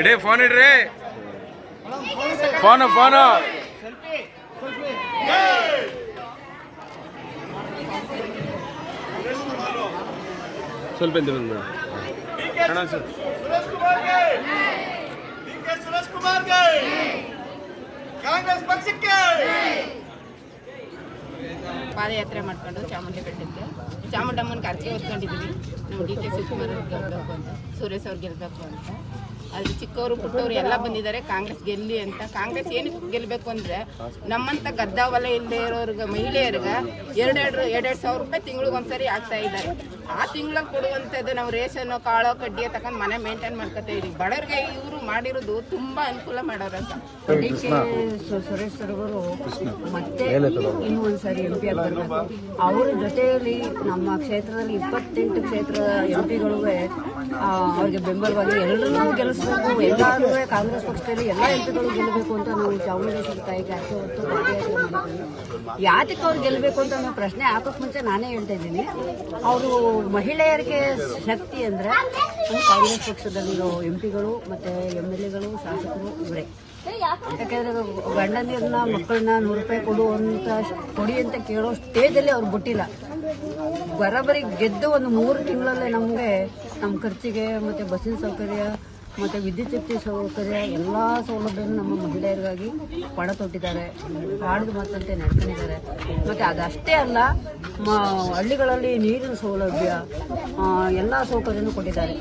ಇಡೇ ಫೋನ್ ಇಡ್ರಿ ಫೋನ್ ಸ್ವಲ್ಪ ಸುರೇಶ್ ಕುಮಾರ್ಗೆ ಕಾಂಗ್ರೆಸ್ ಪಕ್ಷಕ್ಕೆ ಪಾದಯಾತ್ರೆ ಮಾಡ್ಕೊಂಡು ಚಾಮುಂಡಿ ಬೆಟ್ಟಕ್ಕೆ ಚಾಮುಂಡಮ್ಮನ ಅರ್ಜಿ ಹೊತ್ಕೊಂಡಿದ್ದೀವಿ. ನಾವು ಡಿ ಕೆ ಶಿವಕುಮಾರ್ ಅವ್ರು ಗೆಲ್ಲಬೇಕು ಅಂತ, ಸುರೇಶ್ ಅವ್ರು ಗೆಲ್ಲಬೇಕು ಅಂತ. ಅಲ್ಲಿ ಚಿಕ್ಕವರು ಪುಟ್ಟವರು ಎಲ್ಲ ಬಂದಿದ್ದಾರೆ ಕಾಂಗ್ರೆಸ್ ಗೆಲ್ಲಿ ಅಂತ. ಕಾಂಗ್ರೆಸ್ ಏನಕ್ಕೆ ಗೆಲ್ಲಬೇಕು ಅಂದರೆ ನಮ್ಮಂಥ ಗದ್ದಾವಲ ಇಲ್ಲದೆ ಇರೋರ್ಗೆ ಮಹಿಳೆಯರಿಗೆ ಎರಡು ಸಾವಿರ ರೂಪಾಯಿ ತಿಂಗಳಿಗೊಂದ್ಸರಿ ಆಗ್ತಾ ಇದ್ದಾರೆ. ಆ ತಿಂಗಳಿಗೆ ಕೊಡುವಂಥದ್ದು ನಾವು ರೇಷನ್ನು ಕಾಳೋ ಕಡ್ಡಿಯ ತಗೊಂಡು ಮನೆ ಮೇಂಟೈನ್ ಮಾಡ್ಕೊತಾ ಇದ್ದೀವಿ. ಬಡವ್ರಿಗೆ ಇವರು ಮಾಡಿರೋದು ತುಂಬ ಅನುಕೂಲ ಮಾಡೋರು ಅಂತ. ಡಿ ಕೆ ಸುರೇಶ್ ಅವರು ಮತ್ತೆ ಇನ್ನೂ ಒಂದ್ಸರಿ MP ಆಗಿ ಬರಬೇಕು. ಅವರ ಜೊತೆಯಲ್ಲಿ ನಮ್ಮ ಕ್ಷೇತ್ರದಲ್ಲಿ 28 ಕ್ಷೇತ್ರದ MP ಗಳು ಅವ್ರಿಗೆ ಬೆಂಬಲವಾಗಿ ಎಲ್ಲರೂ ಗೆಲ್ಲಿಸಬೇಕು. ಎಲ್ಲರೂ ಕಾಂಗ್ರೆಸ್ ಪಕ್ಷದಲ್ಲಿ ಎಲ್ಲ MP ಗಳು ಗೆಲ್ಲಬೇಕು ಅಂತ ನಾವು ಚಾಮುಂಡೇಶ್ವರಿ ತಾಯಿಗೆ ಅರ್ಥ ಹೊತ್ತು ಪಾದಯಾತ್ರೆ ಮಾಡಿದ್ದೀವಿ. ಯಾತಕ್ಕೆ ಅವ್ರು ಗೆಲ್ಲಬೇಕು ಅಂತ ನಾವು ಪ್ರಶ್ನೆ ಹಾಕೋಕ್ ಮುಂಚೆ ನಾನೇ ಹೇಳ್ತಾ ಇದ್ದೀನಿ, ಅವರು ಮಹಿಳೆಯರಿಗೆ ಶಕ್ತಿ ಅಂದ್ರೆ ಕಾಂಗ್ರೆಸ್ ಪಕ್ಷದಲ್ಲಿರೋ MP ಗಳು ಮತ್ತೆ MLA ಗಳು ಶಾಸಕರು ಇವರೇ. ಯಾಕಂದ್ರೆ ಗಂಡಂದಿರನ್ನ ಮಕ್ಕಳನ್ನ 100 ರೂಪಾಯಿ ಕೊಡಿ ಅಂತ ಕೇಳೋ ಸ್ಟೇಜಲ್ಲಿ ಅವ್ರು ಬಿಟ್ಟಿಲ್ಲ. ಬರೋಬ್ಬರಿ ಗೆದ್ದು ಒಂದು 3 ತಿಂಗಳಲ್ಲೇ ನಮಗೆ ನಮ್ಮ ಖರ್ಚಿಗೆ ಮತ್ತೆ ಬಸ್ಸಿನ ಸೌಕರ್ಯ ಮತ್ತೆ ವಿದ್ಯುತ್ ಶಕ್ತಿ ಸೌಕರ್ಯ ಎಲ್ಲ ಸೌಲಭ್ಯನೂ ನಮ್ಮ ಮಹಿಳೆಯರಿಗಾಗಿ ಪಣ ತೊಟ್ಟಿದ್ದಾರೆ. ಕಾಡಿದ ಮಾತಂತೆ ನಡ್ಕೊಂಡಿದ್ದಾರೆ. ಮತ್ತೆ ಅದಷ್ಟೇ ಅಲ್ಲ, ಹಳ್ಳಿಗಳಲ್ಲಿ ನೀರಿನ ಸೌಲಭ್ಯ ಎಲ್ಲ ಸೌಕರ್ಯನೂ ಕೊಟ್ಟಿದ್ದಾರೆ.